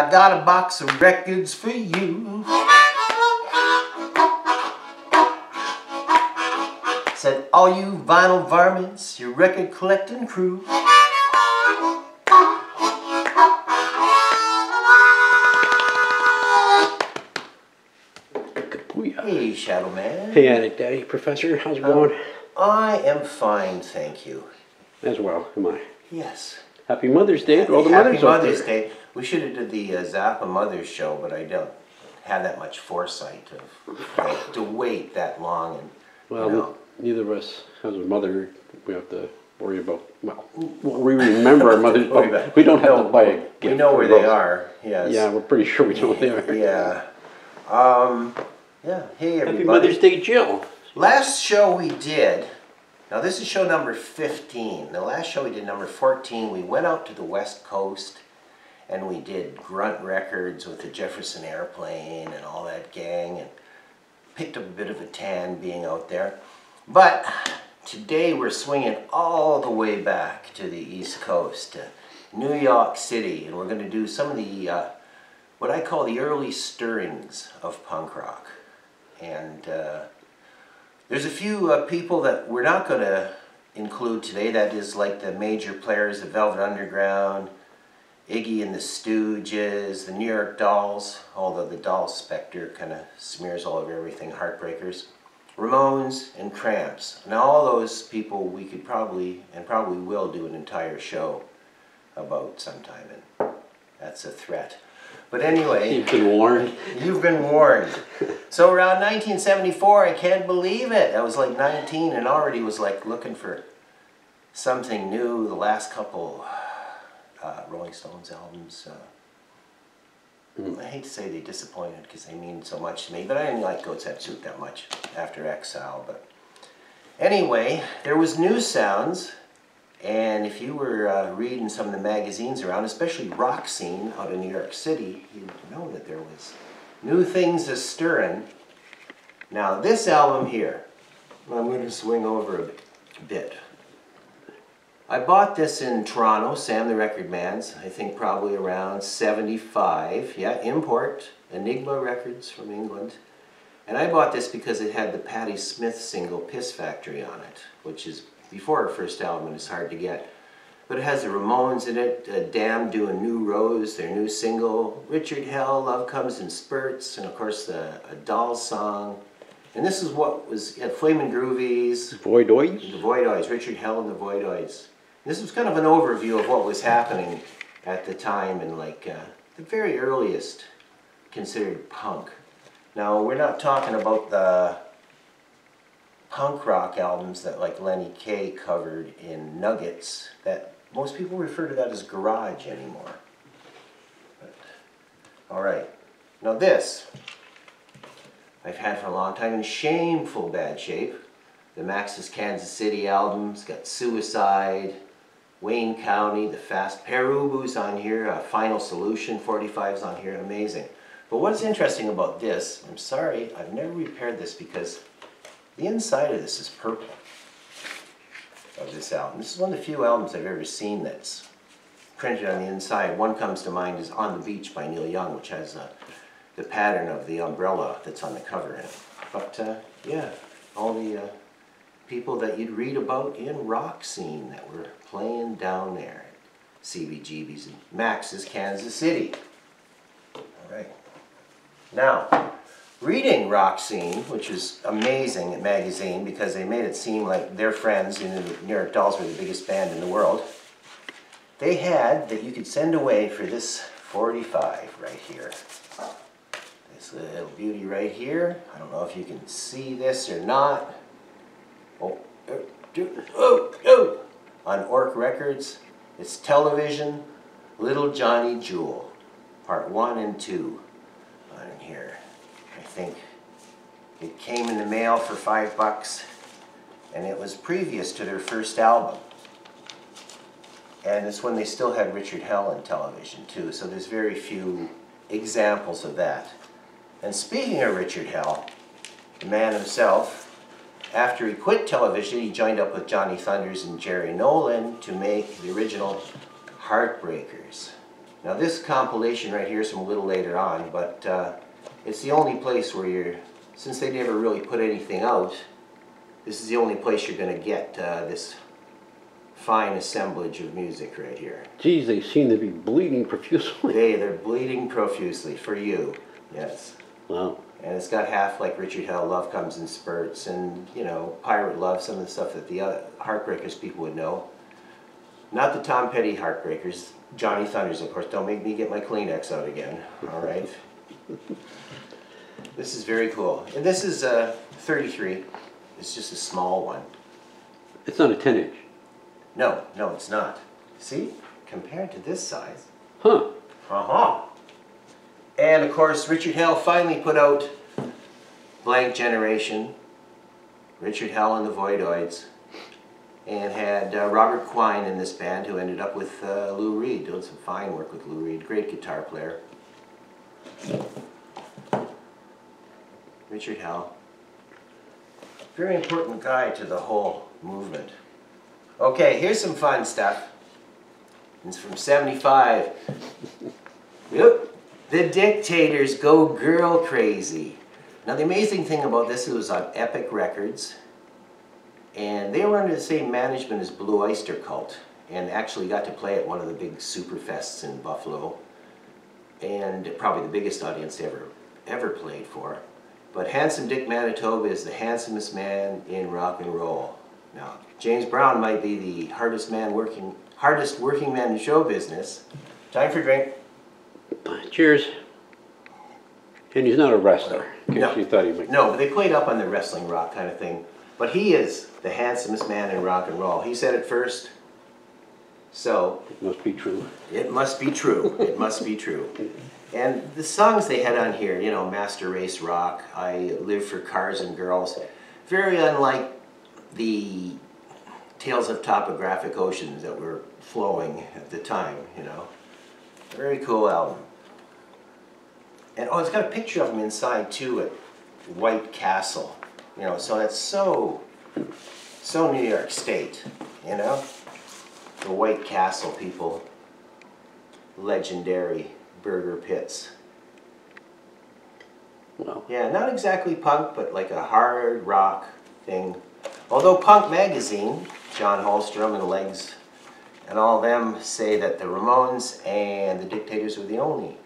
I got a box of records for you. Said, all you vinyl varmints, your record collecting crew. Hey, Shadow Man. Hey, Attic Daddy. Professor, how's it going? I am fine, thank you. As well, am I. Yes. Happy Mother's Day to all the mothers Happy out Mother's there. Day. We should have did the Zappa Mother's Show, but I don't have that much foresight to wait that long. And, well, neither of us has a mother. We have to worry about, well, we remember our mothers, but we don't have to buy a gift. We know where they are, yes. Yeah, we're pretty sure we know where they are. Yeah. Yeah, hey everybody. Happy Mother's Day, Jill. Last show we did, now this is show number 15. The last show we did, number 14, we went out to the West Coast and we did Grunt Records with the Jefferson Airplane and all that gang and picked up a bit of a tan being out there. But today we're swinging all the way back to the East Coast, to New York City, and we're going to do some of the, what I call the early stirrings of punk rock. And there's a few people that we're not going to include today, that is like the major players, the Velvet Underground, Iggy and the Stooges, the New York Dolls, although the Dolls specter kind of smears all over everything, Heartbreakers, Ramones, and Cramps. Now all those people we could probably, and probably will, do an entire show about sometime, and that's a threat. But anyway, you've been warned. You've been warned. So around 1974, I can't believe it. I was like 19 and already was like looking for something new. The last couple Rolling Stones albums, I hate to say they disappointed because they mean so much to me, but I didn't like Goat's Head Soup that much after Exile. But anyway, there was new sounds. And if you were reading some of the magazines around, especially Rock Scene out in New York City, you'd know that there was new things a-stirring. Now this album here, I'm going to swing over a bit. I bought this in Toronto, Sam the Record Man's, I think probably around 75. Yeah, import, Enigma Records from England. And I bought this because it had the Patti Smith single Piss Factory on it, which is before her first album and it's hard to get. But it has the Ramones in it, Damned doing New Rose, their new single, Richard Hell, Love Comes in Spurts, and of course a Dolls song. And this is what was, Flamin' Groovies. Voidoids? The Voidoids, Richard Hell and the Voidoids. This was kind of an overview of what was happening at the time and like the very earliest considered punk. Now we're not talking about the punk rock albums that like Lenny Kaye covered in Nuggets, that most people refer to that as garage anymore. But, all right, now this I've had for a long time in shameful bad shape. The Max's Kansas City album's got Suicide, Wayne County, The Fast Perubu's on here, Final Solution 45's on here, amazing. But what's interesting about this, I'm sorry, I've never repaired this because the inside of this is purple, of this album. This is one of the few albums I've ever seen that's printed on the inside. One comes to mind is On the Beach by Neil Young, which has the pattern of the umbrella that's on the cover in it. But yeah, all the people that you'd read about in Rock Scene that were playing down there at CBGB's and Max's Kansas City. All right. Now, reading Rock Scene, which is amazing magazine because they made it seem like their friends, the New York Dolls were the biggest band in the world, they had that you could send away for this 45 right here. This little beauty right here. I don't know if you can see this or not. On Orc Records, it's Television, Little Johnny Jewel, part 1 and 2 on here. I think it came in the mail for $5 and it was previous to their first album. And it's when they still had Richard Hell in Television too, so there's very few examples of that. And speaking of Richard Hell, the man himself, after he quit Television, he joined up with Johnny Thunders and Jerry Nolan to make the original Heartbreakers. Now this compilation right here is from a little later on, but it's the only place where you're, since they never really put anything out, this is the only place you're going to get this fine assemblage of music right here. Geez, they seem to be bleeding profusely. They're bleeding profusely for you, yes. Wow. And it's got half like Richard Hell, Love Comes in Spurts, and you know, Pirate Love, some of the stuff that the other Heartbreakers people would know. Not the Tom Petty Heartbreakers, Johnny Thunders, of course. Don't make me get my Kleenex out again, all right? This is very cool. And this is 33. It's just a small one. It's not a 10-inch. No, no, it's not. See? Compared to this size. Huh. Uh-huh. And of course, Richard Hell finally put out Blank Generation, Richard Hell and the Voidoids, and had Robert Quine in this band, who ended up with Lou Reed, doing some fine work with Lou Reed, great guitar player. Richard Hell. Very important guy to the whole movement. Okay, here's some fun stuff. It's from '75. Yep. The Dictators Go Girl Crazy. Now the amazing thing about this, it was on Epic Records, and they were under the same management as Blue Oyster Cult, and actually got to play at one of the big Superfests in Buffalo, and probably the biggest audience they ever played for. But Handsome Dick Manitoba is the handsomest man in rock and roll. Now, James Brown might be the hardest working man in show business. Time for a drink. Cheers. And he's not a wrestler. In case No. you thought he might. No, but they played up on the wrestling rock kind of thing. But he is the handsomest man in rock and roll. He said it first. So It must be true. it must be true. It must be true. And the songs they had on here, you know, Master Race Rock, I Live for Cars and Girls, very unlike the Tales of Topographic Oceans that were flowing at the time, you know. Very cool album. And oh, it's got a picture of him inside too at White Castle, you know, so that's so New York State, you know. The White Castle people, legendary burger pits. Wow. Yeah, not exactly punk, but like a hard rock thing. Although Punk Magazine, John Holstrom and Legs and all them say that the Ramones and the Dictators were the only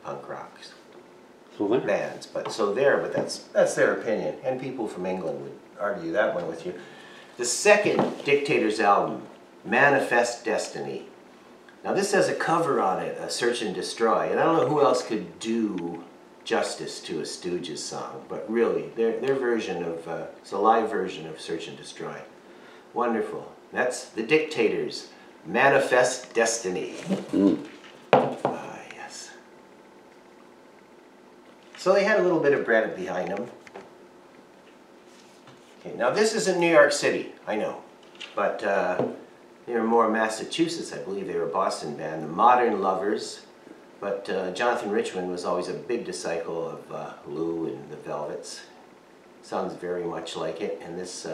punk rock So there. bands. But that's their opinion. And people from England would argue that one with you. The second Dictators album, Manifest Destiny. Now this has a cover on it, Search and Destroy, and I don't know who else could do justice to a Stooges song, but really, their version of, it's a live version of Search and Destroy. Wonderful. That's the Dictators, Manifest Destiny. Ah, yes. So they had a little bit of bread behind them. Okay, now this isn't New York City, I know, but they were more Massachusetts, I believe. They were a Boston band, the Modern Lovers. But Jonathan Richman was always a big disciple of Lou and the Velvets. Sounds very much like it. And this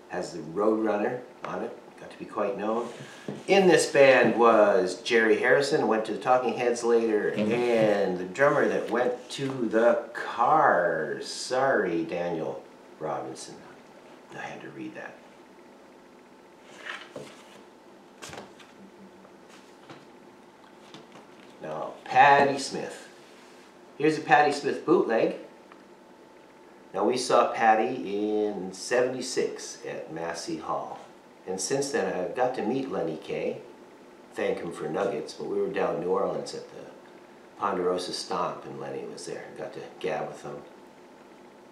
has the Roadrunner on it. Got to be quite known. In this band was Jerry Harrison, went to the Talking Heads later, and the drummer that went to the Cars. Sorry, Daniel Robinson. I had to read that. Now, Patti Smith. Here's a Patti Smith bootleg. Now, we saw Patti in '76 at Massey Hall. And since then, I got to meet Lenny Kaye. Thank him for nuggets, but we were down in New Orleans at the Ponderosa Stomp, and Lenny was there. Got to gab with him.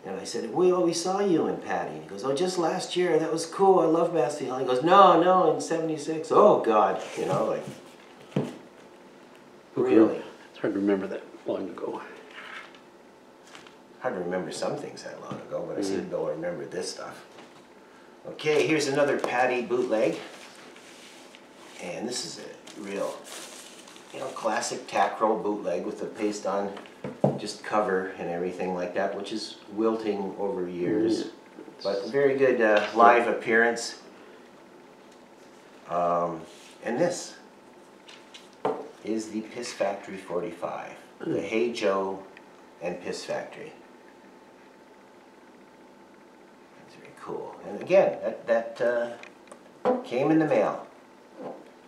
And I said, we saw you in Patti. And he goes, oh, just last year. That was cool. I love Massey Hall. He goes, no, in '76. Oh, God. You know, like... Really? It's hard to remember that long ago. Hard to remember some things that long ago, but I seem to remember this stuff. Okay, here's another Patti bootleg. And this is a real, you know, classic tack roll bootleg with the paste on just cover and everything like that, which is wilting over years. But a very good live appearance. And this. is the Piss Factory 45. The Hey Joe and Piss Factory. That's very cool. And again, that came in the mail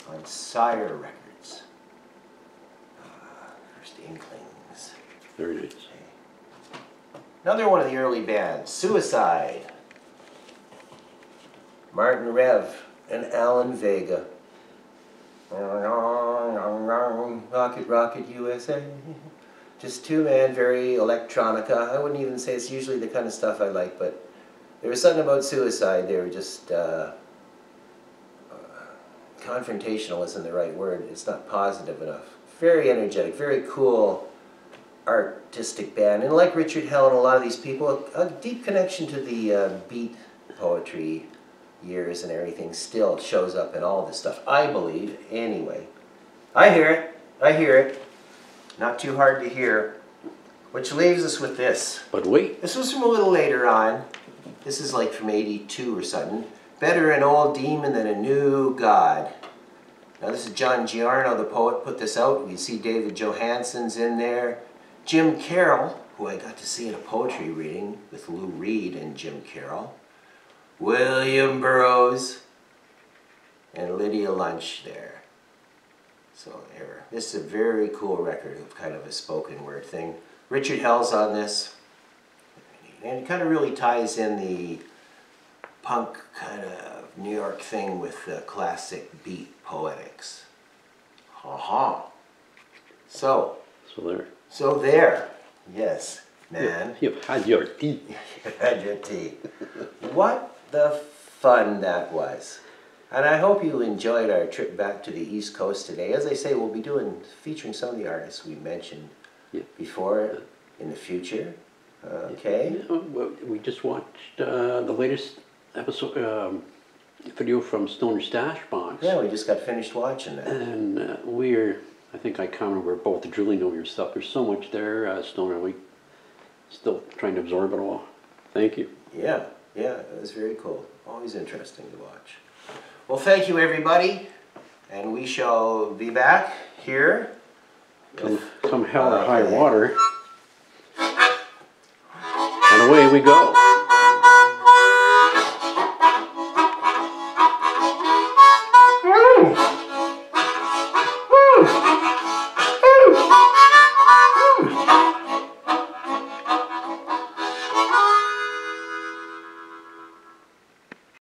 on Sire Records. First Inklings. Very nice. Another one of the early bands, Suicide. Martin Rev and Alan Vega. Rocket, Rocket, USA. Just two men, very electronica. I wouldn't even say it's usually the kind of stuff I like, but there was something about Suicide. They were just confrontational isn't the right word. It's not positive enough. Very energetic, very cool artistic band. And like Richard Hell and a lot of these people, a deep connection to the beat poetry years and everything still shows up in all this stuff, I believe, anyway. I hear it. I hear it. Not too hard to hear. Which leaves us with this. But wait. This was from a little later on. This is like from 82 or something. Better an old demon than a new god. Now this is John Giarno, the poet, put this out. You see David Johansen's in there. Jim Carroll, who I got to see in a poetry reading with Lou Reed and Jim Carroll. William Burroughs. And Lydia Lunch there. So there. This is a very cool record of kind of a spoken word thing. Richard Hell's on this. And it kind of really ties in the punk kind of New York thing with the classic beat poetics. Ha-ha. So there. Yes, man. You've had your tea. You've had your tea. What the fun that was. And I hope you enjoyed our trip back to the East Coast today. As I say, we'll be featuring some of the artists we mentioned before in the future. Okay. We just watched the latest episode, video from Stoner Stash Box. Yeah, we just got finished watching that. And I think I commented, we're both drilling over your stuff. There's so much there, Stoner. We still trying to absorb it all. Thank you. Yeah, it was very cool. Always interesting to watch. Well, thank you, everybody. And we shall be back here. Come hell or high water. And away we go.